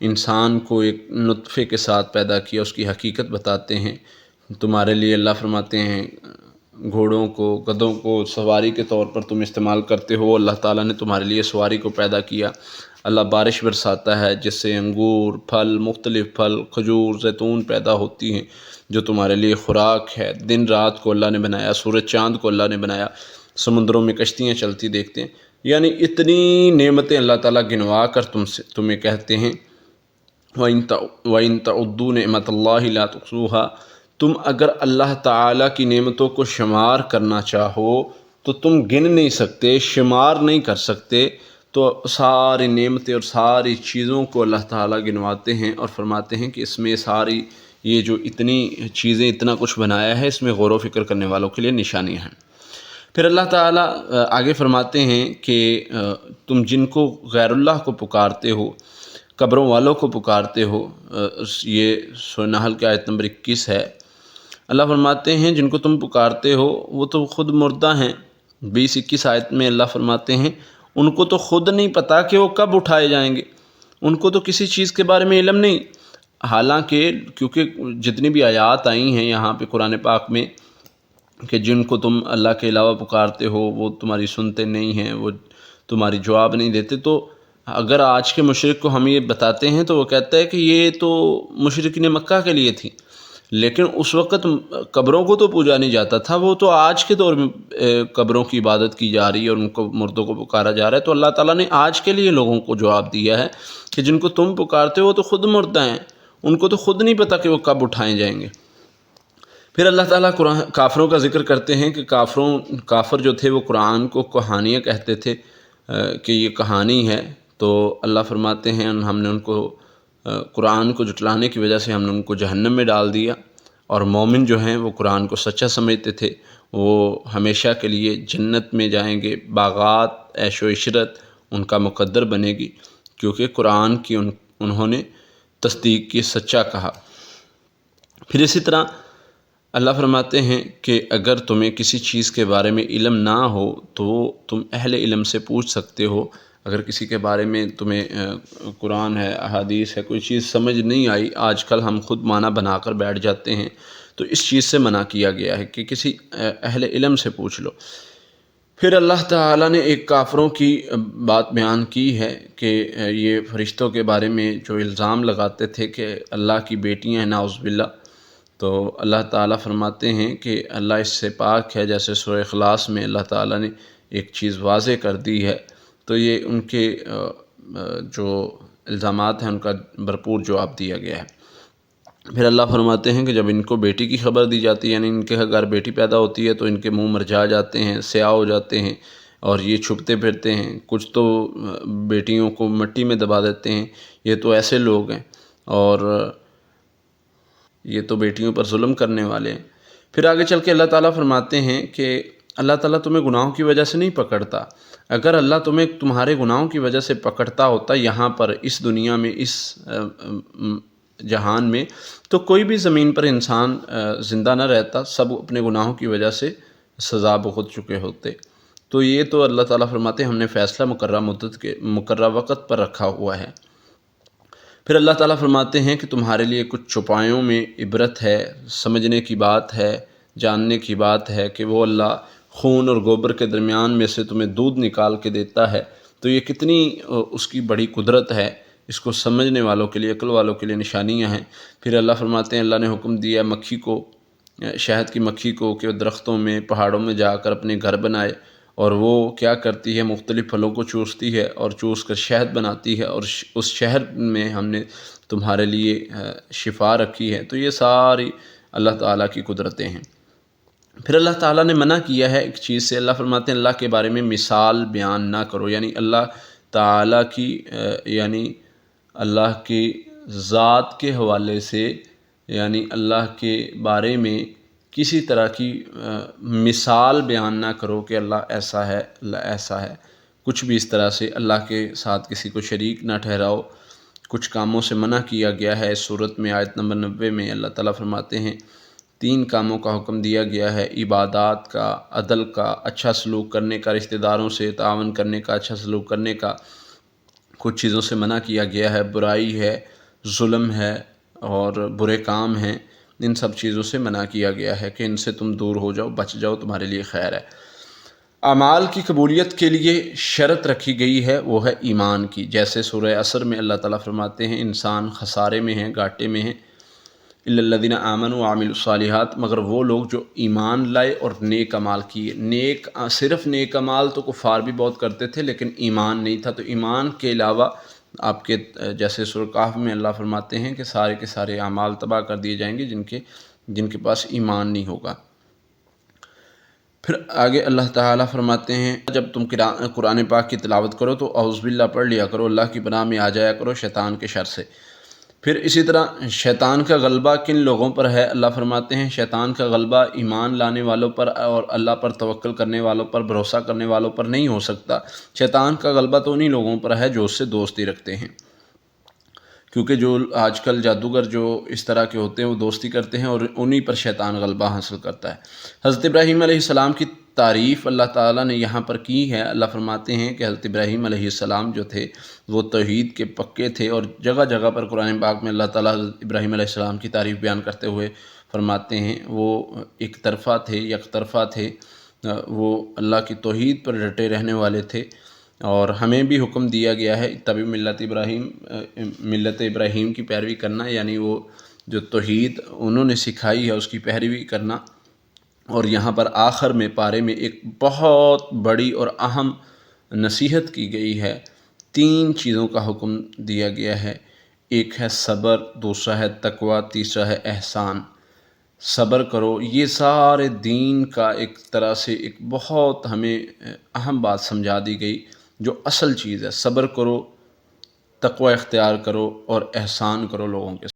انسان کو ایک نطفے کے ساتھ پیدا کیا، اس کی حقیقت بتاتے ہیں۔ تمہارے لیے اللہ فرماتے ہیں گھوڑوں کو، گدھوں کو سواری کے طور پر تم استعمال کرتے ہو، اللہ تعالیٰ نے تمہارے لیے سواری کو پیدا کیا۔ اللہ بارش برساتا ہے جس سے انگور، پھل، مختلف پھل، کھجور، زیتون پیدا ہوتی ہیں جو تمہارے لیے خوراک ہے۔ دن رات کو اللہ نے بنایا، سورج چاند کو اللہ نے بنایا، سمندروں میں کشتیاں چلتی دیکھتے ہیں۔ یعنی اتنی نعمتیں اللہ تعالیٰ گنوا کر تمہیں کہتے ہیں وَإِن تَعُدُّوا نِعْمَتَ اللَّهِ لَا تُحْصُوهَا، تم اگر اللہ تعالیٰ کی نعمتوں کو شمار کرنا چاہو تو تم گن نہیں سکتے، شمار نہیں کر سکتے۔ تو ساری نعمتیں اور ساری چیزوں کو اللہ تعالیٰ گنواتے ہیں اور فرماتے ہیں کہ اس میں ساری یہ جو اتنی چیزیں، اتنا کچھ بنایا ہے، اس میں غور و فکر کرنے والوں کے لیے نشانیاں ہیں۔ پھر اللہ تعالیٰ آگے فرماتے ہیں کہ تم جن کو غیر اللہ کو پکارتے ہو، قبروں والوں کو پکارتے ہو، یہ سورہ نحل کی آیت نمبر 21 ہے۔ اللہ فرماتے ہیں جن کو تم پکارتے ہو وہ تو خود مردہ ہیں۔ 20-21 آیت میں اللہ فرماتے ہیں ان کو تو خود نہیں پتہ کہ وہ کب اٹھائے جائیں گے، ان کو تو کسی چیز کے بارے میں علم نہیں۔ حالانکہ کیونکہ جتنی بھی آیات آئی ہیں یہاں پہ قرآن پاک میں کہ جن کو تم اللہ کے علاوہ پکارتے ہو وہ تمہاری سنتے نہیں ہیں، وہ تمہاری جواب نہیں دیتے، تو اگر آج کے مشرک کو ہم یہ بتاتے ہیں تو وہ کہتا ہے کہ یہ تو مشرکین مکہ کے لیے تھی، لیکن اس وقت قبروں کو تو پوجا نہیں جاتا تھا، وہ تو آج کے دور میں قبروں کی عبادت کی جا رہی ہے اور ان کو مردوں کو پکارا جا رہا ہے۔ تو اللہ تعالیٰ نے آج کے لیے لوگوں کو جواب دیا ہے کہ جن کو تم پکارتے ہو وہ تو خود مردہ ہیں، ان کو تو خود نہیں پتہ کہ وہ کب اٹھائے جائیں گے۔ پھر اللہ تعالیٰ کافروں کا ذکر کرتے ہیں کہ کافر جو تھے وہ قرآن کو کہانیاں کہتے تھے کہ یہ کہانی ہے، تو اللہ فرماتے ہیں ہم نے ان کو قرآن کو جھٹلانے کی وجہ سے ہم نے ان کو جہنم میں ڈال دیا، اور مومن جو ہیں وہ قرآن کو سچا سمجھتے تھے وہ ہمیشہ کے لیے جنت میں جائیں گے، باغات، عیش و عشرت ان کا مقدر بنے گی، کیونکہ قرآن کی انہوں نے تصدیق کی، سچا کہا۔ پھر اسی طرح اللہ فرماتے ہیں کہ اگر تمہیں کسی چیز کے بارے میں علم نہ ہو تو تم اہل علم سے پوچھ سکتے ہو۔ اگر کسی کے بارے میں تمہیں قرآن ہے، احادیث ہے، کوئی چیز سمجھ نہیں آئی، آج کل ہم خود معنی بنا کر بیٹھ جاتے ہیں، تو اس چیز سے منع کیا گیا ہے کہ کسی اہل علم سے پوچھ لو۔ پھر اللہ تعالیٰ نے ایک کافروں کی بات بیان کی ہے کہ یہ فرشتوں کے بارے میں جو الزام لگاتے تھے کہ اللہ کی بیٹیاں ہیں، نعوذ باللہ، تو اللہ تعالیٰ فرماتے ہیں کہ اللہ اس سے پاک ہے، جیسے سورہ اخلاص میں اللہ تعالیٰ نے ایک چیز واضح کر دی ہے، تو یہ ان کے جو الزامات ہیں ان کا بھرپور جواب دیا گیا ہے۔ پھر اللہ فرماتے ہیں کہ جب ان کو بیٹی کی خبر دی جاتی ہے، یعنی ان کے گھر بیٹی پیدا ہوتی ہے، تو ان کے منہ مرجھا جاتے ہیں، سیاہ ہو جاتے ہیں اور یہ چھپتے پھرتے ہیں، کچھ تو بیٹیوں کو مٹی میں دبا دیتے ہیں، یہ تو ایسے لوگ ہیں اور یہ تو بیٹیوں پر ظلم کرنے والے ہیں۔ پھر آگے چل کے اللہ تعالیٰ فرماتے ہیں کہ اللہ تعالیٰ تمہیں گناہوں کی وجہ سے نہیں پکڑتا، اگر اللہ تمہیں تمہارے گناہوں کی وجہ سے پکڑتا ہوتا یہاں پر اس دنیا میں، اس جہان میں، تو کوئی بھی زمین پر انسان زندہ نہ رہتا، سب اپنے گناہوں کی وجہ سے سزا بھگت چکے ہوتے۔ تو یہ تو اللہ تعالیٰ فرماتے ہیں ہم نے فیصلہ مقررہ وقت پر رکھا ہوا ہے۔ پھر اللہ تعالیٰ فرماتے ہیں کہ تمہارے لیے کچھ چوپایوں میں عبرت ہے، سمجھنے کی بات ہے، جاننے کی بات ہے کہ وہ اللہ خون اور گوبر کے درمیان میں سے تمہیں دودھ نکال کے دیتا ہے، تو یہ کتنی اس کی بڑی قدرت ہے، اس کو سمجھنے والوں کے لیے، عقل والوں کے لیے نشانیاں ہیں۔ پھر اللہ فرماتے ہیں اللہ نے حکم دیا مکھی کو، شہد کی مکھی کو، کہ درختوں میں، پہاڑوں میں جا کر اپنے گھر بنائے، اور وہ کیا کرتی ہے، مختلف پھلوں کو چوستی ہے اور چوس کر شہد بناتی ہے، اور اس شہد میں ہم نے تمہارے لیے شفا رکھی ہے۔ تو یہ ساری اللہ تعالیٰ کی قدرتیں ہیں۔ پھر اللہ تعالیٰ نے منع کیا ہے ایک چیز سے، اللہ فرماتے ہیں اللہ کے بارے میں مثال بیان نہ کرو، یعنی اللہ تعالیٰ کی یعنی اللہ کی ذات کے حوالے سے، یعنی اللہ کے بارے میں کسی طرح کی مثال بیان نہ کرو کہ اللہ ایسا ہے، اللہ ایسا ہے، کچھ بھی اس طرح سے اللہ کے ساتھ کسی کو شریک نہ ٹھہراؤ۔ کچھ کاموں سے منع کیا گیا ہے۔ اس صورت میں آیت نمبر 90 میں اللہ تعالیٰ فرماتے ہیں 3 کاموں کا حکم دیا گیا ہے، عبادات کا، عدل کا، اچھا سلوک کرنے کا، رشتہ داروں سے تعاون کرنے کا، اچھا سلوک کرنے کا، کچھ چیزوں سے منع کیا گیا ہے، برائی ہے، ظلم ہے اور برے کام ہیں، ان سب چیزوں سے منع کیا گیا ہے کہ ان سے تم دور ہو جاؤ، بچ جاؤ، تمہارے لیے خیر ہے۔ اعمال کی قبولیت کے لیے شرط رکھی گئی ہے، وہ ہے ایمان کی، جیسے سورہ عصر میں اللہ تعالیٰ فرماتے ہیں انسان خسارے میں ہیں، گھاٹے میں ہیں، الا الذین آمنوا وعملوا الصالحات، مگر وہ لوگ جو ایمان لائے اور نیک اعمال کیے۔ صرف نیک اعمال تو کفار بھی بہت کرتے تھے، لیکن ایمان نہیں تھا، تو ایمان کے علاوہ آپ کے جیسے سورہ کہف میں اللہ فرماتے ہیں کہ سارے کے سارے اعمال تباہ کر دیے جائیں گے جن کے پاس ایمان نہیں ہوگا۔ پھر آگے اللہ تعالیٰ فرماتے ہیں جب تم قرآن پاک کی تلاوت کرو تو اعوذ باللہ پڑھ لیا کرو، اللہ کی پناہ میں آ جایا کرو شیطان کے شر سے۔ پھر اسی طرح شیطان کا غلبہ کن لوگوں پر ہے؟ اللہ فرماتے ہیں شیطان کا غلبہ ایمان لانے والوں پر اور اللہ پر توکل کرنے والوں پر، بھروسہ کرنے والوں پر نہیں ہو سکتا۔ شیطان کا غلبہ تو انہی لوگوں پر ہے جو اس سے دوستی رکھتے ہیں، کیونکہ جو آج کل جادوگر جو اس طرح کے ہوتے ہیں وہ دوستی کرتے ہیں اور انہی پر شیطان غلبہ حاصل کرتا ہے۔ حضرت ابراہیم علیہ السلام کی تعریف اللہ تعالیٰ نے یہاں پر کی ہے۔ اللہ فرماتے ہیں کہ حضرت ابراہیم علیہ السلام جو تھے وہ توحید کے پکے تھے، اور جگہ جگہ پر قرآن پاک میں اللہ تعالیٰ حضرت ابراہیم علیہ السلام کی تعریف بیان کرتے ہوئے فرماتے ہیں وہ ایک طرفہ تھے، یک طرفہ تھے، وہ اللہ کی توحید پر ڈٹے رہنے والے تھے، اور ہمیں بھی حکم دیا گیا ہے اتبعوا ملت ابراہیم کی پیروی کرنا، یعنی وہ جو توحید انہوں نے سکھائی ہے اس کی پیروی کرنا۔ اور یہاں پر آخر میں پارے میں ایک بہت بڑی اور اہم نصیحت کی گئی ہے، 3 چیزوں کا حکم دیا گیا ہے، ایک ہے صبر، دوسرا ہے تقوی، تیسرا ہے احسان۔ صبر کرو، یہ سارے دین کا ایک طرح سے ایک بہت ہمیں اہم بات سمجھا دی گئی، جو اصل چیز ہے۔ صبر کرو، تقوی اختیار کرو اور احسان کرو لوگوں کے ساتھ۔